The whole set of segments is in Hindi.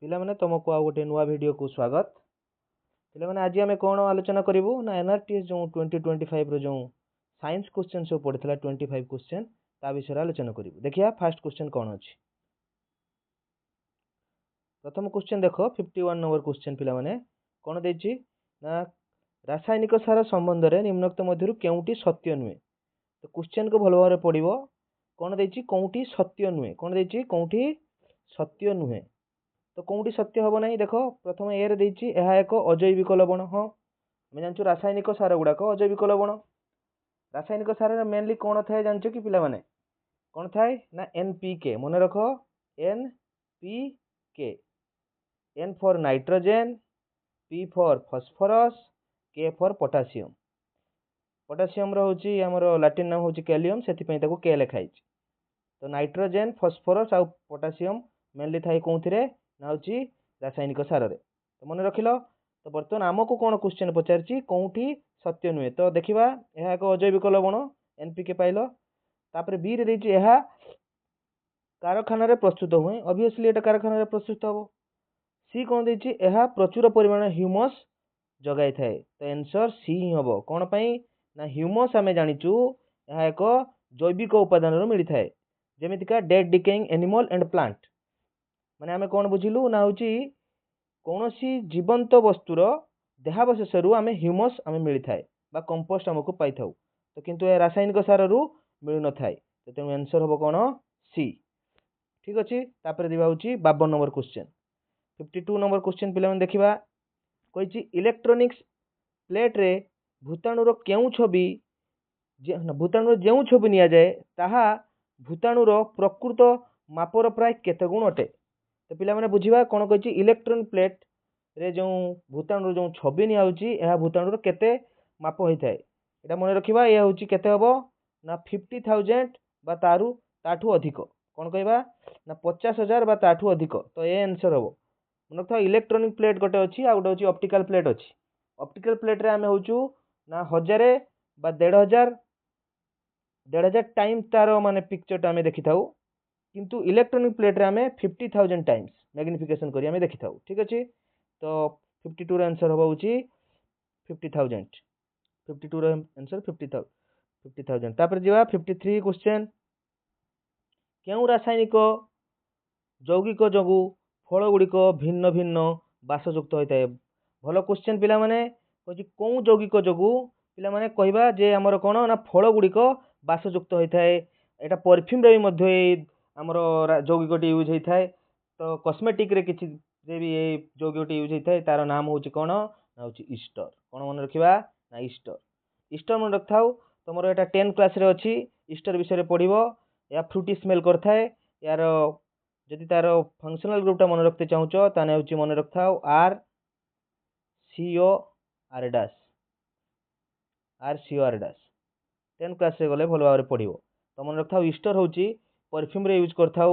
पिलामाने तुमको आ गोटे नुआ वीडियो को स्वागत। पिलामाने आज आम कौन आलोचना करूँ ना एनआरटीएस जो 2025 जो साइंस क्वेश्चन सब पड़ता 25 क्वेश्चन ता विषय आलोचना करूँ। देखिए फास्ट क्वेश्चन कौन अच्छी। प्रथम क्वेश्चन देख 51 नंबर क्वेश्चन पिलामाने कौन देछि ना रासायनिक सार संबंध में निम्नोक्त मध्य केउटी सत्य नुहे। तो क्वेश्चन को भल भाव पढ़ो कौन देछि कौटी सत्य नुहे कौन देछि कौटी सत्य नुहे। तो कौटी सत्य हम ना देख प्रथम ए देछि यह एक अजैविक लवण। हाँ आम जानूँ रासायनिक सार गुड़ाक अजैविक लवण। रासायनिक सार मेनली कौन थाए जानते कि पिला माने कौन थाए ना एनपीके मन रख NPK N for nitrogen P for phosphorus K for potassium. Potassium रोचे आमर लाटिन नाम हूँ कैलियम से के लिखाई। तो नाइट्रोजेन फॉस्फोरस आउ पोटासियम मेनली थाए कौन ना हूँ रासायनिक सार। तो मन रखिल। तो बर्तमान आमको कौन क्वेश्चन पचार कौटी सत्य नुहे। तो देखा यह एक अजैविक लवण एनपीके पाइल। तापर बी रे यह कारखाना प्रस्तुत हुए ऑब्वियसली एटा कारखाना प्रस्तुत हम। सी कौन देछि यह प्रचुर परिमाण ह्यूमस जगाई थाए। तो आंसर सी ही हम। कौन पाई ना ह्यूमस आम जाचु यह एक जैविक उपादान मिली थाए जमीतिका dead decaying animal and plant. माने आम कौन बुझिलु ना हूँ कौन सी जीवंत वस्तुर देहावशेष आम ह्यूमस आम मिली थाए बा कंपोस्ट आमको पाई थाउ। तो किंतु यह रासायनिक सार मिल न थाए। तो तेणु आंसर हम कौन सी। ठीक अच्छे। तापर दिवा हूँ 52 नंबर क्वेश्चन 52 नंबर क्वेश्चन पिला देखा कही इलेक्ट्रोनिक्स प्लेट रे भूताणुर केउ छवि भूताणुर जो छवि नि जाए ताहा भूताणुर प्रकृत मापर प्राय केते गुण अटे। तो पिला माने बुझिबा कौन कही इलेक्ट्रोनिक प्लेट रे जो भूताणुर जो छवि नि आउची यह भूताणुर केते माप होता है यहाँ मन रखा। यह हूँ केते हबो ना 50,000 बा ताठू अधिक कौन कहवा ना 50,000 बा ताठू अधिक। तो ये आंसर हम मन रखा। इलेक्ट्रोनिक प्लेट गोटे अच्छी आ गोटे ऑप्टिकल प्लेट अच्छी। ऑप्टिकल प्लेट रे आम हूँ ना 1000 बा 1,500 टाइम तार माने पिक्चर आम देखी था। किंतु इलेक्ट्रोनिक प्लेट रे आम 50,000 टाइम्स मैग्निफिकेशन करी आम देखी था। ठीक अच्छे। तो 52 आंसर हम हूँ 50,000 52 आंसर 50,000। तापर जीवा 53 क्वेश्चन क्यों रासायनिक यौगिक जगू फल गुड़िक भिन्न भिन्न बासयुक्त होता है। भल क्वेश्चन पिला माने कौन यौगिक जगू पिला माने कहबा जे आमर कौन ना फल गुड़िक बासयुक्त होता है। यहाँ परफ्यूम रे भी आमर यौगिकटी यूज होता है। तो कॉस्मेटिक रे किसी भी यौगिक यूज होता है तार नाम हूँ कौन ना हूँ ईस्टर। कौन मन रखा ना ईस्टर। ईस्टर मन रखा तुम यहाँ 10 क्लास रे अच्छी ईस्टर विषय पढ़ो। या फ्रूटी स्मेल करता है यार जदि तार फंक्शनल ग्रुपटा मन रखते चाहूच ताने हूँ मन रखा R C O R dash R C O R dash 10 class रे गले भल भाव पढ़ो। तो मन रखा ईस्टर हूँ परफ्यूम रे यूज करता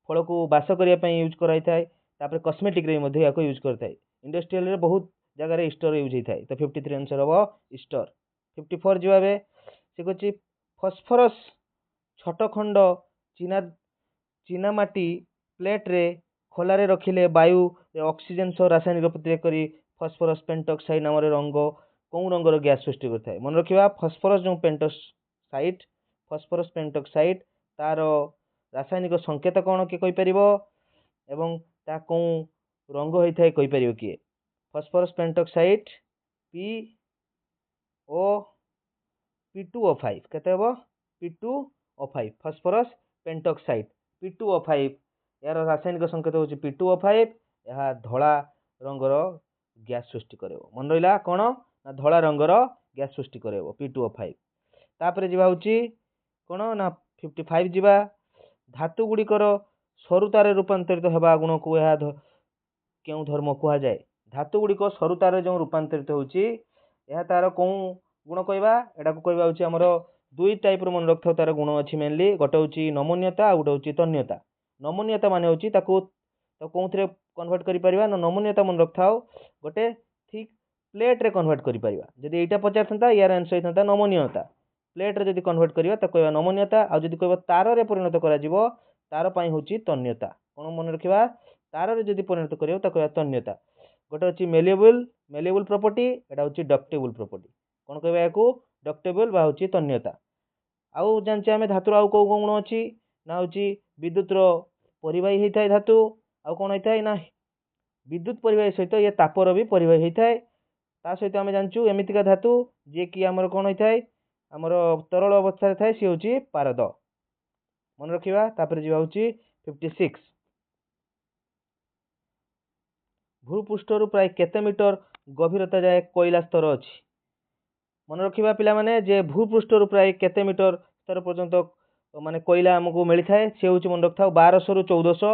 फल को बास करने यूज कराई थाए। कॉस्मेटिक रे यूज करता है। इंडस्ट्रियल रे बहुत जगह ईस्टर यूज होता है। तो 53 आंसर हम ईस्टर। 54 जवाब से कह फॉस्फोरस छोट खंड चीनामाटी प्लेट रे खोलारे रखिले वायु ऑक्सीजन सह रासायनिक प्रतिक्रिया करी फॉस्फोरस पेंटॉक्साइड नाम रंग कौ रंगर गैस सृष्टि करता है। मन रखा फॉस्फोरस जो पेंटॉक्साइड फॉस्फोरस पेंटॉक्साइड तार रासायनिक संकेत कौन किए कहीपर एवं ता कौ रंग होता है कहीपर किए। Phosphorus pentoxide P O P2O5 केते हबो P2O5 फॉस्फोरस पेंटॉक्साइड P2O5 यार रासायनिक संकेत हूँ P2O5 यह धला रंगर गैस सृष्टि कर। मन रहा कौन ना धला रंगर गैस सृष्टि कर P2O5। तापर जी हूँ कौन ना 55 जीवा धातु गुड़िकर सरुतार रूपांतरित होगा गुण को यह क्यों धर्म कह जाए। धातु गुड़िक सरुतार जो रूपांतरित होची यह तार कौ गुण कहवा एटा को कहवा हूँ आमर दुई टाइप मन रखा तार गुण अच्छी मेनली गोटे हूँ नमनीयता आ गोटे हूँ तन्यता। नमनीयता मान हूँ कौन थे कन्वर्ट कर नमनीयता मन रखा गोटे ठीक प्लेट रे कन्वर्ट कर जब यहाँ पचार था यार आंसर होता नमनीयता। प्लेट रे जब कन्वर्ट करवा तो कहवा नमनीयता आदि कह तार रे परिणत कर तार हूँ तन्यता। कौन मन रखा तार जदि परिणत करियो ताको कहबा तन्यता। गोटे अछि मेलेबल मेलेबल प्रॉपर्टी, एटा होछि डक्टेबल प्रॉपर्टी। कोन कहबा याकू डक्टेबल बा होछि तन्यता। आउ जानचे आमे धातुर आउ को गुण अछि ना होछि विद्युत रो परिबाही हेइथाय धातु। आउ कोन हेइथाय ना विद्युत परिबाही सहित ये तापर भी परिबाही हेइथाय। ता सहित आमे जानचु एमितिका धातु जे कि हमर कोन हेइथाय हमर तरल अवस्था रे थाय से होछि पारद। मन रखिबा। तापर जिवा होछि 56 भूपृष्ठ रु प्राय केते मीटर गभीरता जाए कोयला स्तर अछि। मन रखिबा पिला माने जे भूपृष्ठ रु प्राय केते मीटर स्तर पर्यंत माने कोयला हमकु मिली थाए से होछि मन रखथाउ 1200 रु 1400।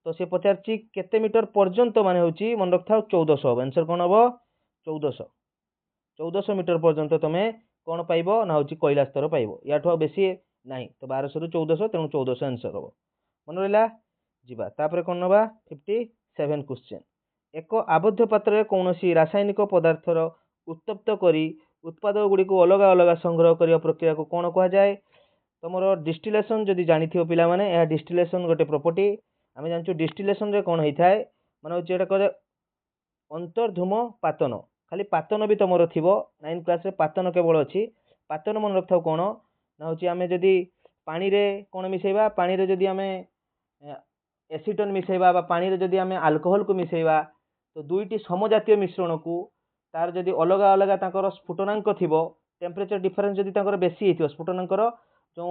तो से पचारछि केते मीटर पर्यंत माने होछि मन रखथाउ 1400। आंसर कोन हबो 1400। 1400 मीटर पर्यंत तमे कोन पाइबो ना होछि कोयला स्तर पाइबो। याठो बेसी नाही तो 1200 रु 1400 तेणु 1400 आंसर हबो। मन रहिला जिबा तापर कोन नबा 57 क्वेश्चन। एक आबद्ध पात्र रे कोनोसी रासायनिक पदार्थर उत्तप्त करी उत्पाद गुडी को अलग अलग संग्रह करिया प्रक्रिया को कोन कहा जाय। तमरो डिस्टिलेशन जदि जानिथियो पिला माने या डिस्टिलेशन गोटे प्रॉपर्टी आमे जानचु डिस्टिलेशन रे कोन हेइथाय माने होछि एटा करे अंतर्धूम पातन। खाली पातन भी तमरो थिबो 9 क्लास रे पातन केवल अछि। पातन मन रखथाउ कोन ना होछि आमे जदि पानी रे कोन मिसेबा पानी रे जदि आमे एसीटन मिसेबा बा पानी रे जदि आमे अल्कोहल को मिसेबा तो दुईटी समजातीय मिश्रण को तार जदि अलग अलग तांकर स्फुटनांक थिबो टेम्परेचर डिफरेंस जदि तांकर बेसी हिथिबो स्फुटनांकर जो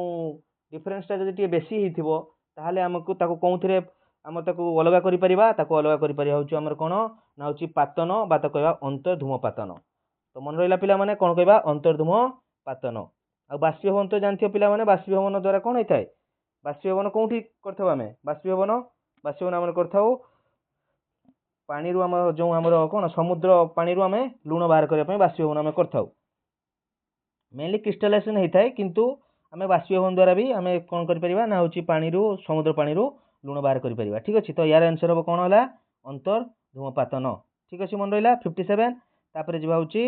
डिफरेंस ता जदि बेसी हिथिबो ताहाले हमकु ताको कोउथिरे हम ताको अलग करि परिबा। ताको अलग करि परिया होछु हमर कोन ना होछि पातन बा त कहबा अंतर्धूम पातन। तो मन रहिला पिला माने कोन कहबा अंतर्धूम पातन। आ बाष्पीभवन तो जानथियो पिला माने बाष्पीभवन द्वारा कोन हेताय बाष्पीभवन कोउठी करथबो आमे बाष्पीभवन हम करथाउ पानी रु हम जो हमर कोन समुद्र पानी रु हमें लूण बाहर करिया पय बाष्पीभवन हम करथाउ। मेनली क्रिस्टलाइजेशन हेताय किंतु हमें बाष्पीभवन द्वारा भी हमें कोन करि परिबा ना होछि पानी रु समुद्र पानी रु लूण बाहर करि परिबा। ठीक अछि। तो यार आंसर हो कोन होला अंतर्धूमपातन। ठीक अछि मन रहिला 57। तापर जिबा होछि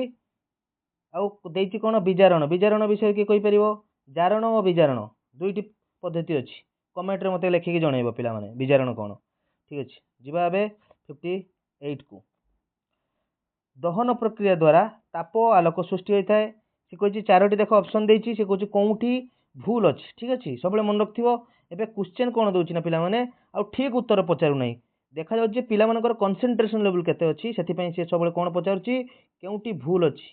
आउ देइछि कोन विजारण। विजारण विषय के कहि परिबो जारण और विजारण दुईटी पद्धति अछि। कमेंट रे मते लेखि के जणाइबो पिला माने विजारण कोन। ठीक अछि। जिबा बे 58 को दहन प्रक्रिया द्वारा ताप आलोक सृष्टि होइथाय। से कहिछि चारोटी देखो ऑप्शन देइछि से कहिछि कोउठी भूल अछि। ठीक अछि सबले मन रखथिबो। एबे क्वेश्चन कोन दोछि ना पिला माने आ ठीक उत्तर पचारु नै देखा जाउ जे पिला मानकर कंसंट्रेशन लेवल केते अछि सेति पय से सबले कोन पचारुछि केउठी भूल अछि।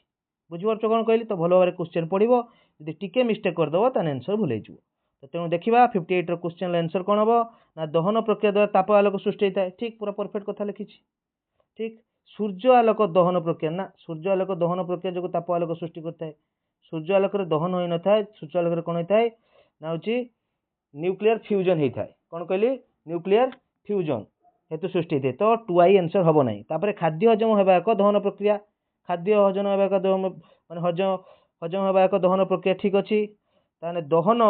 बुझिवरछ कोन कहली तो भलो बारे क्वेश्चन पढिबो यदि टिके मिस्टेक कर दबो त आंसर भूलै जु। तो तेनु देखिबा 58 रो क्वेश्चन आंसर कोन हबो ना दहन प्रक्रिया द्वारा ताप आलोक सृष्टि होइथाय। ठीक पूरा परफेक्ट कथा लिखिछि। ठीक सूर्य आलोक दहन प्रक्रिया ना सूर्य आलोक दहन प्रक्रिया जो ताप आलोक सृष्टि करथाय। सूर्य आलोक रे दहन होई न थाय सूर्य आलोक रे कोन होइथाय ना होछि न्यूक्लियर फ्यूजन हेइथाय। कोन कहली न्यूक्लियर फ्यूजन हेतु सृष्टि होइथाय। तो 2i आंसर हबो नै। तापर खाद्य हजम हेबा एक दहन प्रक्रिया खाद्य हजम हेबा एक दहन माने हजम हेबा एक दहन प्रक्रिया। ठीक अछि। ताने दहन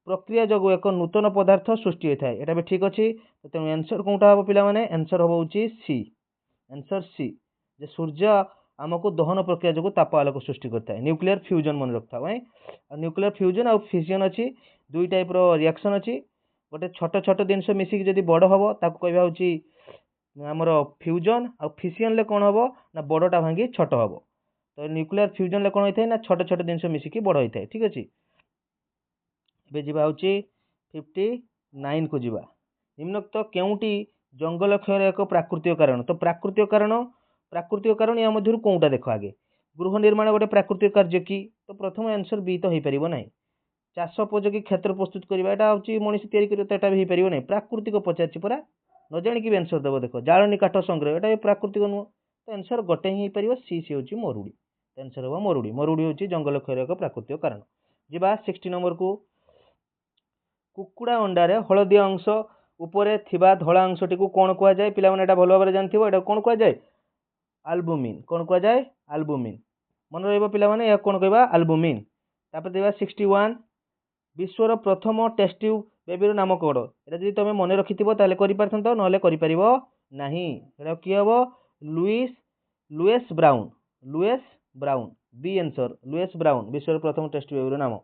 प्रक्रिया जगु एक नूतन पदार्थ सृष्टि होइथाय एटा भी ठीक अछि। तो तेनु आंसर कोनटा हबो पिला माने आंसर हबो होछि सी। आंसर सी जे सूर्य हमको दहन प्रक्रिया जगु ताप आलोक सृष्टि करथाय न्यूक्लियर फ्यूजन मन रखथाउ है। न्यूक्लियर फ्यूजन और फिजन अछि दुई टाइप रो रिएक्शन अछि। गोटे छोट छोट जिंस मिसिक जदि बड़ हबो ताको कहबा होछि हमर फ्यूजन और फिजन ले कोन हबो ना बड़टा भांगी छोट हबो। तो न्यूक्लियर फ्यूजन ले कोन होइथाय ना छोट छोट जिंस मिसिकी बड़ होइथाय। ठीक अछि। बे जिबा होछि 59 को जिबा निम्नोक्त केउटी जंगल क्षयर एक प्राकृतिक कारण। तो प्राकृतिक कारण या मध्यरु कोउटा देखो आगे गृह निर्माण गोटे प्राकृतिक कार्य की तो प्रथम आंसर बी तो हेइ परिबो नै। चाष उपयोगी क्षेत्र प्रस्तुत करबा एटा होछि मनुष्य तयारी करियो तो एटा भी हेइ परिबो नै। प्राकृतिक पचारछि परा न जानि कि आंसर देबो देखो जाळनी काठ संग्रह एटा प्राकृतिक नु तो आंसर गोटे ही हेइ परिबो सी सी होछि मरुडी। आंसर हो मरुडी। मरुडी होछि जंगल क्षयर एक प्राकृतिक कारण। जिबा 60 नंबर को कुकुड़ा अंडा रे हळदिया अंश ऊपरे थिबा धळा अंशटी को कोन कुआ जाय पिला माने एटा भलो बारे जानथिबो एटा कोन कुआ जाय अल्बुमिन। कोन कुआ जाय अल्बुमिन। मन रहइबो पिला माने या कोन कहबा अल्बुमिन। तापर देबा 61 विश्वर प्रथम टेस्ट ट्यूब बेबी रो नाम कोड एटा जदि तमे मने रखिथिबो ताले करि परथंतो नहले करि परिबो नाही। एटा की हबो Louise Brown B answer Louise Brown विश्वर प्रथम टेस्ट ट्यूब बेबी रो नाम।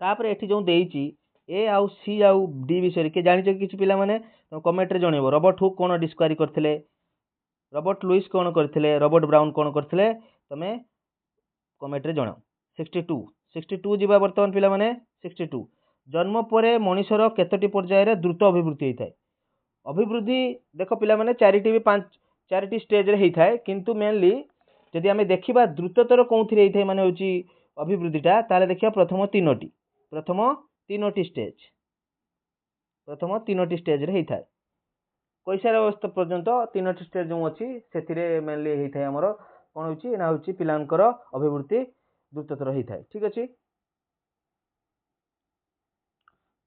तापर एठी जो देइची ए आउ सी आउ डी विषय किए जान कि पिला माने कमेंट रे जणेबो रॉबर्ट हुक कोन डिस्कवरी करथिले रॉबर्ट लुइस कोन करथिले रॉबर्ट ब्राउन कोन करथिले तमे कमेंट रे जणाओ 62 जीवा वर्तमान पिला माने 62 जन्म परे मनुष्यर केतोटी पर्याय रे द्रुत अभिवृद्धि होइथाय अभिवृद्धि देख पिला माने चारिटी स्टेज रे होइथाय किंतु मेनली जदि आमे देखिबा द्रुततर कोउथिरे होइथाय माने होची अभिवृद्धिटा ताले देखिया प्रथम तीनोटी स्टेज रे होइथाय कैसार अवस्था पर्यंत तीनोटी स्टेज जो अछि सेथिरे मेनली होइथाय हमर कोन होची ना होची पिलांकर अभिवृद्धि द्रुततर होइथाय ठीक अछि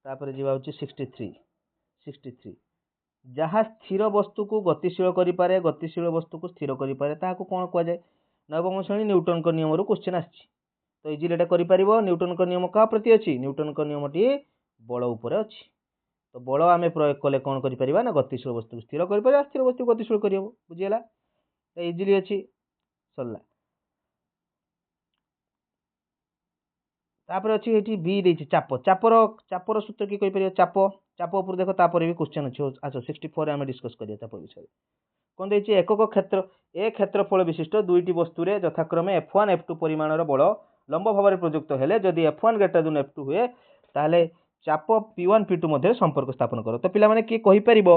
तापर जीवा होची 63 जहाँ स्थिर वस्तु को गतिशील करि पारे गतिशील वस्तु को स्थिर करि पारे ताको कोन कहै जाय नवम श्रेणी न्यूटन को नियम रो क्वेश्चन आछि तो इजिली एटा करि परिबो न्यूटन को नियम का प्रति अछि न्यूटन को नियमटी बल ऊपर अछि तो बल आमे प्रयोग कले कोन करि परिबा ना गतिशील वस्तु को स्थिर करि परिबा स्थिर वस्तु को गतिशील करियो बुझियला तो इजिली अछि सरला तापर अछि एठी बी देछि चापर सूत्र की कहि परियो चाप ऊपर देखो तापर भी क्वेश्चन अछि अच्छा 64 रे हम डिस्कस करिया चाप विषय कोन देछि एकक क्षेत्र ए क्षेत्रफल विशिष्ट दुईटी वस्तु रे यथाक्रमे f1 f2 परिमाणर बल लंब भाव प्रयुक्त हेले जदि f1 ग्रेटर देन f2 हुए ताले चाप p1 p2 मध्ये संपर्क स्थापन करो तो पिला माने की कहि परिबो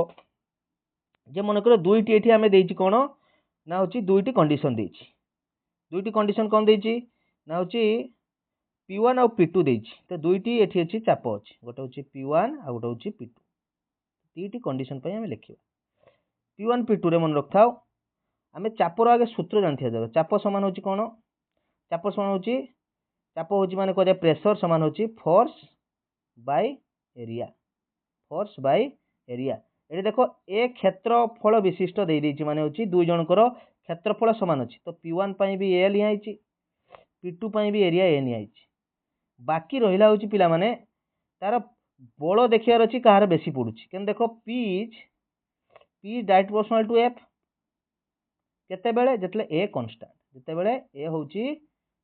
जे मन करो दुईटी एठी हमें देछि कोन ना होछि दुईटी कंडीशन देछि दुईटी कंडीशन कोन देछि ना होछि p1 और p2 देछि तो दुईटी एठी अछि चाप अछि गोटे होछि p1 आ गोटे होछि p2 तीटी कंडीशन पय हमें लिखिबा p1 p2 रे मन रखथाओ हमें चापर आगे सूत्र जानथिया जाय चाप समान होछि कोन चाप होछि माने कोजे प्रेशर समान होछि फोर्स बाय एरिया एठी देखो ए क्षेत्रफल विशिष्ट देई देछि माने होछि दुई जनकर क्षेत्रफल समान अछि तो p1 पई भी ए लिया आइछि p2 पई भी एरिया ए लिया आइछि बाकी रहिला होछि पिला माने तार बळ देखियार अछि कहार बेसी पडुछि केन देखो p direct proportional to f केते बेले जतले ए कांस्टेंट जते बेले ए होछि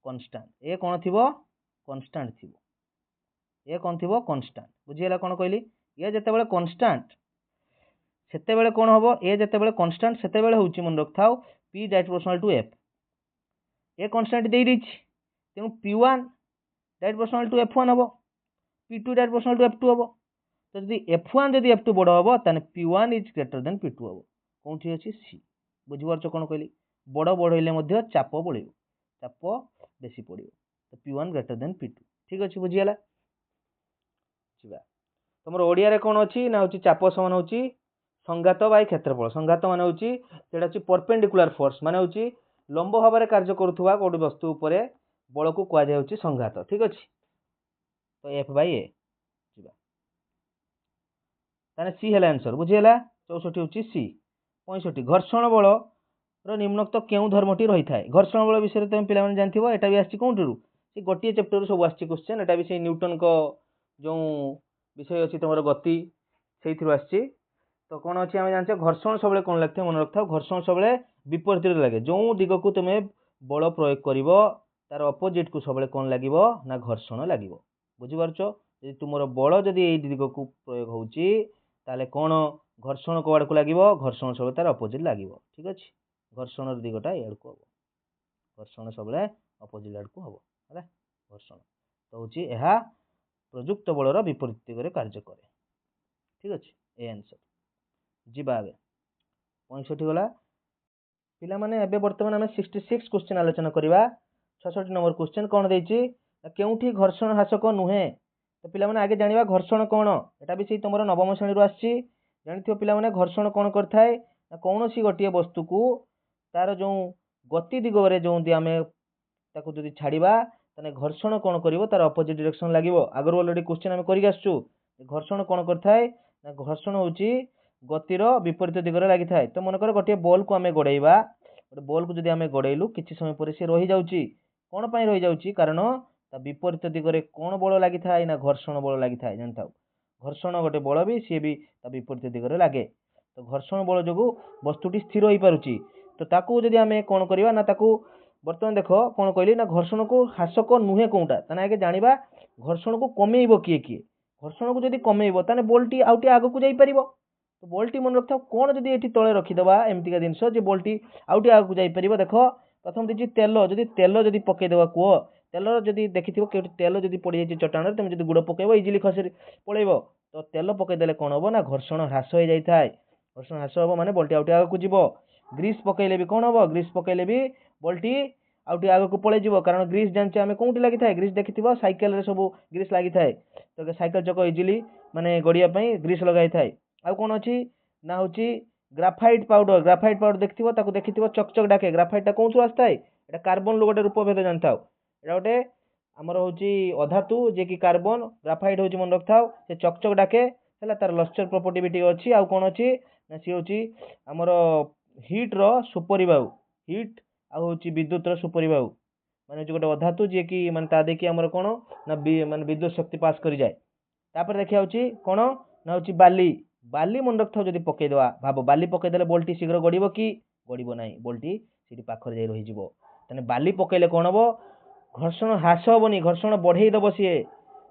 कांस्टेंट ए कोन थिबो कांस्टेंट थिबो ए कोन थिबो कांस्टेंट बुझियला कोन कहली ए जते बेले कांस्टेंट सेते बेले कोन होबो ए जते बेले कांस्टेंट सेते बेले होछि मन रखथाओ p direct proportional to f a constant देई दिछि तेनु p1 direct proportional to f1 होबो p2 direct proportional to f2 होबो तो जदि f1 जदि f2 बड़ होबो तने p1 is greater than p2 होबो कोनठी अछि c बुझिबार कोन कहली बड़ बढइले मध्ये चाप बढिबो चाप बेसी पडिबो तो p1 ग्रेटर देन p2 ठीक अछि बुझियला छिबा तमरो ओडिया रे कोन अछि ना होछि चाप समान होछि संघात बाय क्षेत्रफल संघात माने होछि जेडा अछि परपेंडिकुलर फोर्स माने होछि लंब भाव रे कार्य करूथुवा कोडी वस्तु ऊपर बल को कुआ जाय होछि संघात ठीक अछि तो f बाय a छिबा ताने c हेला आंसर बुझियला 64 होछि c 65 घर्षण बल रो निम्नोक्त केउ धर्मटी रही थाए घर्षण बल विषय तुम पिला माने जानथिबो एटा भी आछि कोनटरू से गोटिए चैप्टर सब आछि क्वेश्चन एटा भी से न्यूटन को जो विषय अछि तमरो गति सेइथिरो आछि तो कोन अछि हम जानछे घर्षण सबले कोन लागथे मन रखथाओ घर्षण सबले विपरीत लागे जो दिग को तुमे बल प्रयोग करिवो तार अपोजिट को सबले कोन लागिवो ना घर्षण लागिवो बुझि पारछो जे तुमरो बल जदि एई दिग को प्रयोग होउची ताले कोन घर्षण कोआड को लागिवो घर्षण सबले तार अपोजिट लागिवो ठीक अछि घर्षण दिगटा एड को हबो घर्षण सबले अपोजिट एड को हबो हला घर्षण तो होची एहा प्रयुक्त बलर विपरीत दिगरे कार्य करे ठीक अछि ए आंसर जिबा आगे 65 गला पिला माने एबे वर्तमान हमें 66 क्वेश्चन आलोचना करिवा 66 नंबर क्वेश्चन कोन देछि केउठी घर्षण हासक नुहे तो पिला माने आगे जानिबा घर्षण कोन एटा भी से तमरो नवम श्रेणी रो आछि जानिथियो पिला माने घर्षण कोन करथाय कोनोसी गोटिए वस्तु को तार जो गति दिगरे जो दि आमे ताको जदि छाड़ीबा तने घर्षण कोन करिवो तार अपोजिट डायरेक्शन लागिवो आगर ऑलरेडी क्वेश्चन हम करि आछू घर्षण कोन करथाय ना घर्षण होची गतिर विपरीत दिगरे लागि थाए तो मन कर गोटिए बॉल को आमे गडैबा गोटे बॉल को जदि आमे गडैलु किछि समय परे से रहि जाउची कोन पई रहि जाउची कारण ता विपरीत दिगरे कोन बल लागि थाए ना घर्षण बल लागि थाए जानताउ घर्षण गोटे बल भी से भी ता विपरीत दिगरे लागे तो घर्षण बल जोगु वस्तुटी स्थिर होई पारुची तो ताकू जदि आमे कोन करिवा ना ताकू वर्तमान देखो कोन कहली ना घर्षण को हासक नुहे कोनटा तने आगे जानिबा घर्षण को कमेइबो किए किए घर्षण को जदि कमेइबो ताने बोल्टी आउटी आगो को जाई परिबो तो बोल्टी मन रखता कोन जदि एठी तळे रखिदबा एमतिका जिंस जे बोल्टी आउटी आगो को जाई परिबो देखो प्रथम दिछि तेल जदि पके देबा को तेल जदि देखिथिबो के तेल जदि पड़ी जाई चटाण तुम जदि गुड़ पकेइबो इजिली खसे पळेइबो तो तेल पके देले कोन हबो ना घर्षण ह्रास हो जाई थाए घर्षण ह्रास हबो माने बोल्टी आउटी आगो को जिवो ग्रीस पकेइले भी कोन हबो ग्रीस पकेइले भी बोल्टी आउटी आगो को पळे जिवो कारण ग्रीस जानचे आमे कोंटी लागि थाए ग्रीस देखिथिबो साइकिल रे सब ग्रीस लागि थाए तो साइकिल चक इजिली माने गड़िया पई ग्रीस लगाई थाए आ कोन अछि ना होची ग्राफाइट पाउडर देखिथिबो ताको देखिथिबो चकचक डाके ग्राफाइट ता कोंसु आस्ताय एटा कार्बन लो गोटे रूप भेद जानताओ एटा गोटे हमर होची अधातु जे कि कार्बन ग्राफाइट होची मन रखथाओ से चकचक डाके हला तार लस्टर प्रॉपर्टी भी अछि आ कोन अछि ना सी होची हमर हीट रो सुपरिबाउ हीट आ होची विद्युत रो सुपरिबाउ माने जो गोटे अधातु जे कि माने ता देखि हमर कोन ना माने विद्युत शक्ति पास करि जाय तापर देखिया होची कोन ना होची बाली मन रखथाओ जदि पके देवा भाबो बाली पके देले बोल्टी शीघ्र गड़िबो कि गड़िबो नाही बोल्टी सिटी पाखर जाई रहि जिवो तने बाली पकेले कोन हबो घर्षण ह्रास हबोनी घर्षण बढ़ेई दबो सिए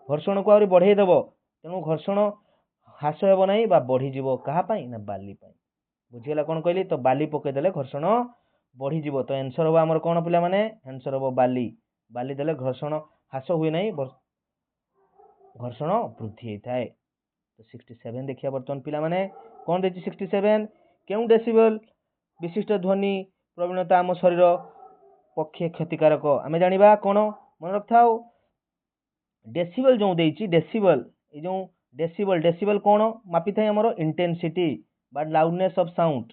घर्षण को आउरी बढ़ेई दबो तेनु घर्षण ह्रास हेबो नाही बा बढ़ी जिवो कहा पई ना बाली पई बुझियला कोन कहली तो बाली पके देले घर्षण बढ़ी जिवो तो आंसर हबो हमर कोन पिला माने आंसर हबो बाली देले घर्षण ह्रास हुए नाही घर्षण वृद्धि हेताए तो 67 देखिया बर्तमान पिला माने कोन देछि 67 केउ डेसिबल विशिष्ट ध्वनि प्रवीणता आम शरीर पक्षे क्षतिकारक आमे जानिबा कोन मन रखथाओ डेसिबल जो देछि डेसिबल ए जो डेसिबल कोन मापि थाए हमरो इंटेंसिटी बा लाउडनेस ऑफ साउंड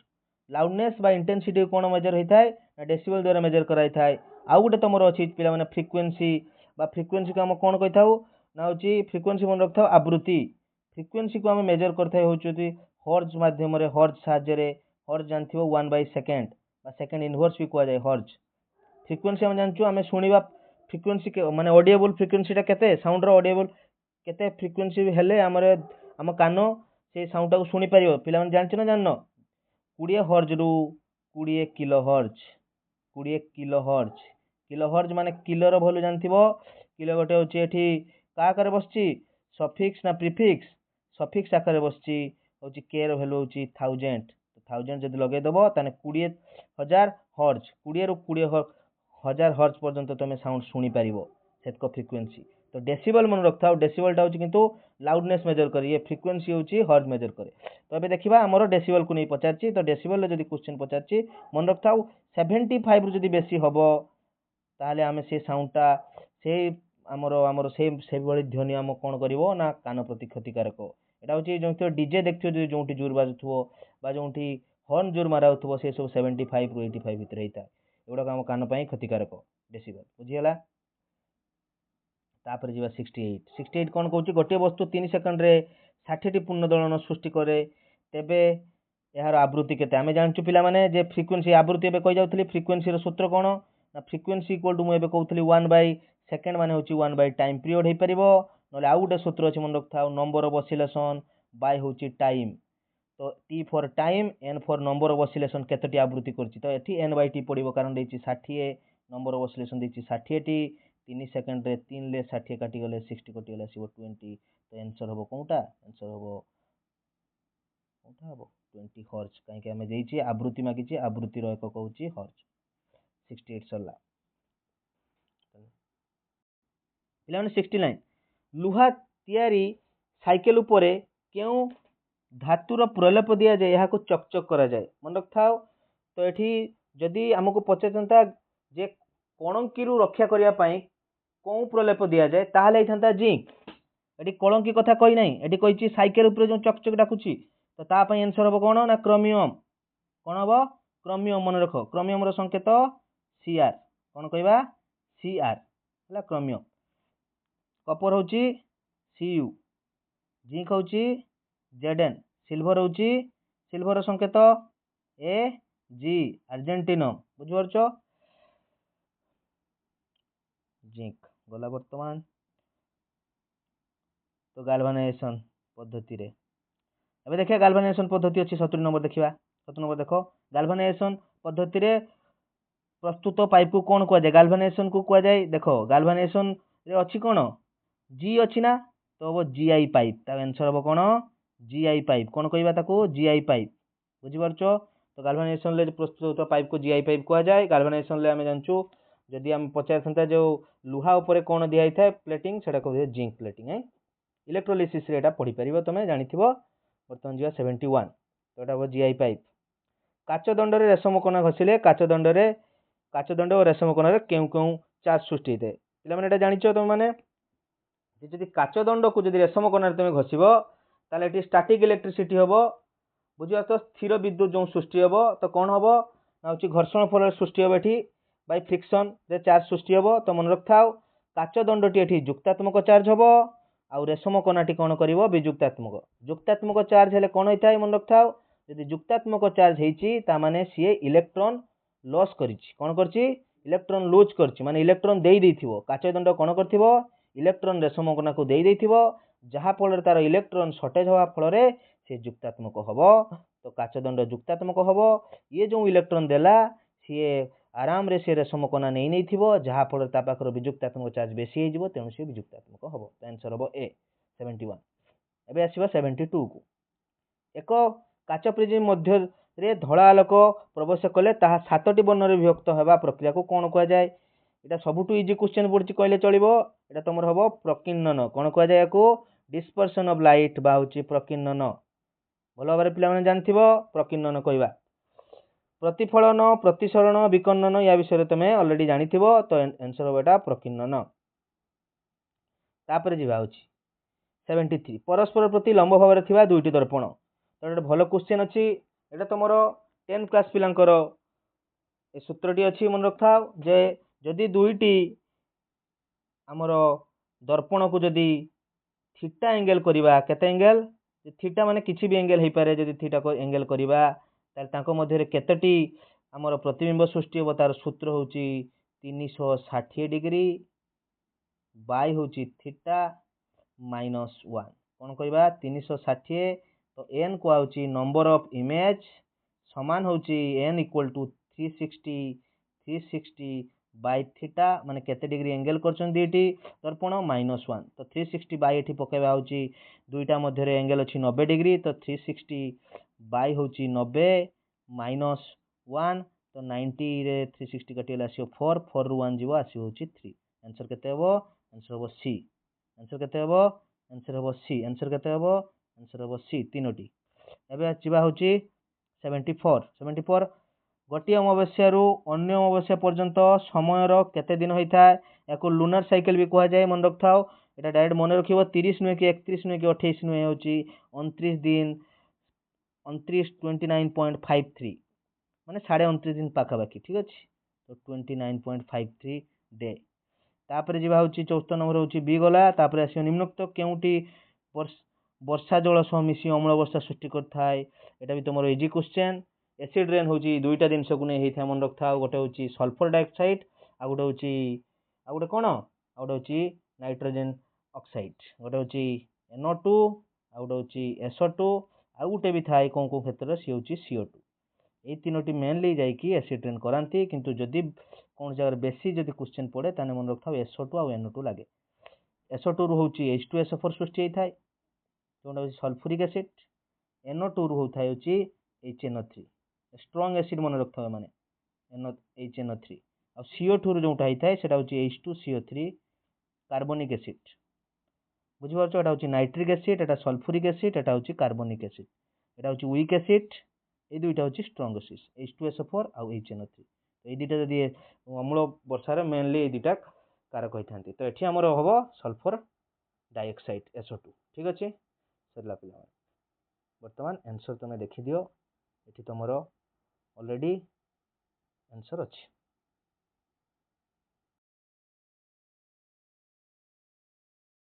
लाउडनेस बा इंटेंसिटी कोन मेजर होइथाय ना डेसिबल द्वारा मेजर कराइ थाए आ गुटे तमरो अछि पिला माने फ्रीक्वेंसी को हम कोन कहिथाउ ना होछि फ्रीक्वेंसी मन रखथाओ आवृत्ति फ्रीक्वेंसी को हम मेजर करथाय होचुती हर्ज माध्यम रे हर्ज साहाय्य रे हर्ज जानथिबो 1/सेकंड बा सेकंड इनवर्स भी कुआ जाय हर्ज फ्रीक्वेंसी हम जानचु हमें सुनिबा फ्रीक्वेंसी के माने ऑडिएबल फ्रीक्वेंसी टा केते साउंड रो ऑडिएबल केते फ्रीक्वेंसी हेले हमरे हम कानो से साउंड टा को सुनि परियो पिला मन जानछ ना जाननो 20 हर्ज रु 20 किलो हर्ज माने किलो रो भलो जानथिबो किलो गोटे होची एठी का करे बसची सफिक्स ना प्रीफिक्स सफिक्स आकार बसची होची के रो वैल्यू होची 1000 जदि लगे दबो ताने 20000 हर्ज 20 रु 20000 हर्ज पर्यंत तमे साउंड सुनि परिबो सेतको फ्रीक्वेंसी तो डेसिबल मन रखथाओ डेसिबल टा होची किंतु लाउडनेस मेजर करी ये फ्रीक्वेंसी होची हर्ज मेजर करे तो अबे देखिबा हमरो डेसिबल को नै पचारची तो डेसिबल ले जदि क्वेश्चन पचारची मन रखथाओ 75 रु जदि बेसी हबो ताले आमे से साउंड टा से हमरो से बड़ी ध्वनि हम कोन करिवो ना कान प्रति क्षतिकारक एटा होची जो डीजे देखथियो जो जोंटी जोर बाजुथबो बा जोंटी हॉर्न जोर माराउथबो से सब 75 रु 85 भीतर हेता एगुडा काम कान पई क्षतिकारक डेसिबल बुझियला तापर जीवा 68 कोन कहूची गोटे वस्तु 3 सेकंड रे 60 टी पूर्ण दोलन सृष्टि करे तेबे यार आवृत्ति केते आमे जानचु पिला माने जे फ्रीक्वेंसी आवृत्ति एबे कहि जाउथली फ्रीक्वेंसी रो सूत्र कोन ना फ्रीक्वेंसी इक्वल टू मु एबे कहउथली 1/सेकंड माने होची 1/टाइम पीरियड हे परिबो नले आउ गुटे सूत्र अछि मन रखथाउ नंबर ऑफ ऑसिलेशन बाय होची टाइम तो T for time N for number of oscillation केतटी आवृत्ति करछि तो एठी n/t पडिबो कारण देछि 60 नंबर ऑफ ऑसिलेशन देछि 60 टी 3 सेकंड रे 3 ले 60 काटी गले 60 कटी गले सिबो 20 तो आंसर हबो कोंटा आंसर हबो 20 हर्ज काहे कि हमें देछि आवृत्ति मागिछि आवृत्ति रो एक कहउछि हर्ज 68 सरला पिलाने 69 लुहा तयारी साइकेल उपरे केउ धातुर प्रलेप दिया जाए यहाँ को चकचक करा जाए मन रखथाओ तो एठी जदि हमको पचारता जे कणंकी रु रक्षा करिया पई कोउ प्रलेप दिया जाए ताहले इथंता जिंक एठी कणंकी कथा कहि नाही एठी कहिछि साइकेल उपरे जो चकचक डाकुछि तो ता पई आंसर हबो कोन ना क्रोमियम कोन हबो क्रोमियम मन रखो क्रोमियम रो संकेत Cr कोन कहबा Cr हला क्रोमियम कपर होची Cu जिंक होची Zn सिल्वर होची सिल्वर संकेत Ag अर्जेंटिनम बुझिपारछो जिंक गला वर्तमान तो गाल्वानाइजेशन पद्धति रे एबे देखिया गाल्वानाइजेशन पद्धति अछि 70 नंबर देखिबा 70 नंबर देखो गाल्वानाइजेशन पद्धति रे प्रस्तुत पाइप को कोन को जाय गाल्वानाइजेशन को को जाय देखो गाल्वानाइजेशन रे अछि कोन जी अछि ना तो हम जीआई पाइप ता आंसर हम कौन जीआई पाइप कौन कहबा ताको जीआई पाइप बुझी पारछ तो गाल्वानाइजेशन ले प्रस्तुत होता पाइप को जीआई पाइप कहा जाए गाल्वानाइजेशन ले आमे जानचु जदि हम पचार जो लुहा ऊपर कौन दिया था प्लेटिंग सेटा कहबे जिंक प्लेटिंग है इलेक्ट्रोलिसिस रे एटा पढ़ी परिबो तमे जानिथिबो बर्तमान जिवा 71 तो एटा हो जीआई पाइप काच दंड रे रेशम कणा घसिले काच दंड और रेशम कणा रे केउ केउ चार्ज सृष्टि होते पिला माने एटा जानिचो तुम माने जदि काच दंड को जदि रेशम कणा रे तुम घसिबो ताले एटी स्टैटिक इलेक्ट्रिसिटी हबो बुझिया तो स्थिर विद्युत जो सृष्टि हबो तो कौन हबो ना होची घर्षण फल सृष्टि हबो एठी बाय फ्रिक्शन रे चार्ज सृष्टि हबो तो मन रखथाओ काच दंडटी एठी जुक्तात्मक चार्ज हबो आ रेशम कणाटी कौन करिवो जुक्तात्मक चार्ज हेले कौन होइथाय मन रखथाओ यदि जुक्तात्मक चार्ज हेची ता माने सीए इलेक्ट्रॉन लॉस करिछि कौन करछि इलेक्ट्रॉन लूज करछि माने इलेक्ट्रॉन देई देथिवो काच दंड कौन करथिवो इलेक्ट्रॉन रेशम कणा को देई देथिवो जहा फल तार इलेक्ट्रॉन शॉर्टेज हवा फल रे से जुक्तात्मक हबो तो काच दंड जुक्तात्मक हबो ये जो इलेक्ट्रॉन देला सीए आराम रे से रेशम कणा नै नै थिबो जहा फल ता पाखर विजुक्तात्मक चार्ज बेसी हे जिवो तेनु से विजुक्तात्मक हबो तो आंसर हबो ए 71 एबे आसीबा 72 को एक काच प्रिज्म मध्य रे धळा आलोक प्रवेश कले ताहा 7टी बर्ण रे विभक्त हेबा प्रक्रिया को कोन कहा जाय एटा सबुटु इजी क्वेश्चन पड़छि कहले चलिबो एटा तमर हबो प्रकीर्णन कोन कहा जाय याको डिस्पर्शन ऑफ लाइट बा होछि प्रकीर्णन भल भाव पिला माने जानथिबो प्रकीर्णन कहबा प्रतिफलन प्रतिसरण विकर्णन या विषय रे तमे ऑलरेडी जानिथिबो तो आंसर हबो एटा प्रकीर्णन तापर जिबा होछि 73 परस्पर प्रति लंब भाव रे थिबा दुईटी दर्पण तो एटा भलो क्वेश्चन अछि एटा तमरो 10 क्लास पिलांकर ए सूत्रटी अछि मन रखथाओ जे जदि दुईटी हमरो दर्पण को जदि थीटा एंगल करिबा केते एंगल थीटा माने किछि भी एंगल हे पारे जदि थीटा को एंगल करिबा तार तांको मध्य रे केतेटी हमरो प्रतिबिंब सृष्टि हो तार सूत्र होछि 360 डिग्री बाय होछि थीटा माइनस 1 कोन कहबा 360 तो n को आउछि नंबर ऑफ इमेज समान होछि n equal to 360 by theta माने केते डिग्री एंगल करछन दीटी दर्पण -1 तो 360 बाय एठी पकेबा होछि दुईटा मध्य रे एंगल अछि 90 डिग्री तो 360 बाय होछि 90 -1 तो 90 रे 360 कटिला आसियो 4 4 रु 1 जीवो आसियो होछि 3 आंसर केते हबो आंसर हबो सी आंसर केते हबो आंसर हबो सी आंसर केते हबो आंसर हबो सी तीनोटी एबे जिबा होछि 74 गोटिए अमावस्या रु अन्य अमावस्या पर्यंत समय रो केते दिन होइथा याको लूनर साइकिल भी कहा जाय मन रखथाओ एटा डायरेक्ट मन रखिबो 30 नुए कि 31 नुए कि 28 नुए होछि 29 दिन 29 29.53 माने 29.5 दिन पाखा बाकी ठीक अछि तो 29.53 डे तापर जिबा होछि 74 नंबर होछि बी गला तापर आसी निम्नोक्त केउटी वर्षा जल सह मिसी अम्ल वर्षा सृष्टि करथाय एटा भी तमरो इजी क्वेश्चन एसिड रेन होछि दुईटा दिन को नै हेथा मन रखथाओ गोटे होछि सल्फर डाइऑक्साइड आ गोटे कोन आ गोटे होछि नाइट्रोजन ऑक्साइड गोटे होछि NO2 आ गोटे होछि SO2 आ गोटे भी थाय कोन को क्षेत्र सी होछि CO2 ए तीनोटी मेनली जाई कि एसिड रेन करांती किंतु जदि कोन जगह बेसी जदि क्वेश्चन पड़े ताने मन रखथाओ SO2 आ NO2 लागे SO2 रु होछि H2SO4 सृष्टि हेइ थाय जोंडा होछि सल्फ्यूरिक एसिड NO2 रु होथाय होछि HNO3 स्ट्रांग एसिड मन रखथाओ माने HNO3 आ CO2 रु जोंटा हेइ थाय सेटा होछि H2CO3 कार्बनिक एसिड बुझि पारछो एटा होछि नाइट्रिक एसिड एटा सल्फ्यूरिक एसिड एटा होछि कार्बनिक एसिड एटा होछि वीक एसिड ए दुईटा होछि स्ट्रांग एसिड H2SO4 आ HNO3 तो ए दुईटा जदि अम्ल वर्षा रे मेनली ए दुईटा कारक होइथांती तो एठी हमर होबो सल्फर डाइऑक्साइड SO2 ठीक अछि सरला पिला वर्तमान आंसर तमे देखि दियो एठी तमरो ऑलरेडी आंसर अछि।